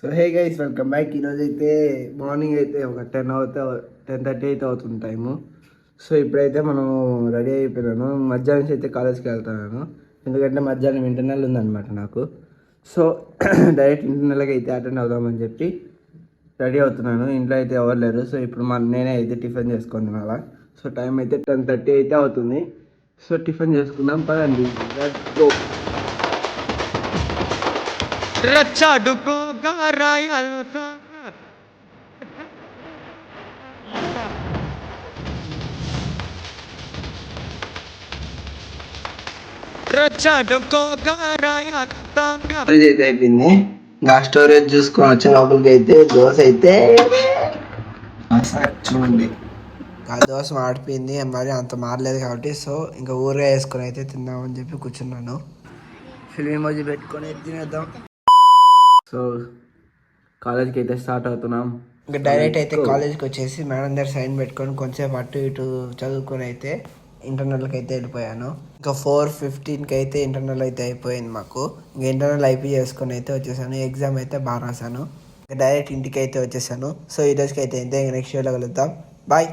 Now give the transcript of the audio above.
So hey guys, welcome back. ఈరోజు అయితే morning అయితే ఒక 10:30 అయితే అవుతుంది టైము. సో ఇప్పుడైతే మనం రెడీ అయిపోయినాను. మధ్యాహ్నం నుంచి అయితే కాలేజ్కి వెళ్తున్నాను, ఎందుకంటే మధ్యాహ్నం ఇంటర్నల్ ఉందన్నమాట నాకు. సో డైరెక్ట్ ఇంటర్నల్కి అయితే అటెండ్ అవుదామని చెప్పి రెడీ అవుతున్నాను. ఇంట్లో అయితే ఎవరు లేరు. సో ఇప్పుడు నేనే అయితే టిఫిన్ చేసుకుంటున్నాను అలా. సో టైం అయితే 10:30 అయితే అవుతుంది. సో టిఫిన్ చేసుకుందాం పదండి. Let's go. రచ్చడుకోగా రాయల్తో రచ్చడుకోగా రాయల్తంగా స్టోరేజ్ అయితే అయిపోయింది. ఇంకా స్టోరేజ్ చూసుకొని వచ్చే లోపలికి అయితే దోశ అయితే చూడండి. ఆ దోశ మాడిపోయింది, మరి అంత మారలేదు కాబట్టి సో ఇంకా ఊరగా వేసుకొని అయితే తిందామని చెప్పి కూర్చున్నాను. ఫిల్మ్ ఎమోజీ పెట్టుకొని తినేద్దాం. సో కాలేజ్కి అయితే స్టార్ట్ అవుతున్నాం. ఇంకా డైరెక్ట్ అయితే కాలేజ్కి వచ్చేసి మేడం దగ్గర సైన్ పెట్టుకొని కొంచెంసేపు అటు ఇటు చదువుకొని అయితే ఇంటర్నల్కి అయితే వెళ్ళిపోయాను. ఇంకా 4:15కి అయితే ఇంటర్నల్ అయితే అయిపోయింది మాకు. ఇంకా ఇంటర్నల్ అయిపోయి చేసుకొని అయితే వచ్చేసాను. ఎగ్జామ్ అయితే బాగా రాశాను. ఇంకా డైరెక్ట్ ఇంటికి అయితే వచ్చేసాను. సో ఈ రోజుకి అయితే నెక్స్ట్ వీడియోలో కలుద్దాం. బాయ్.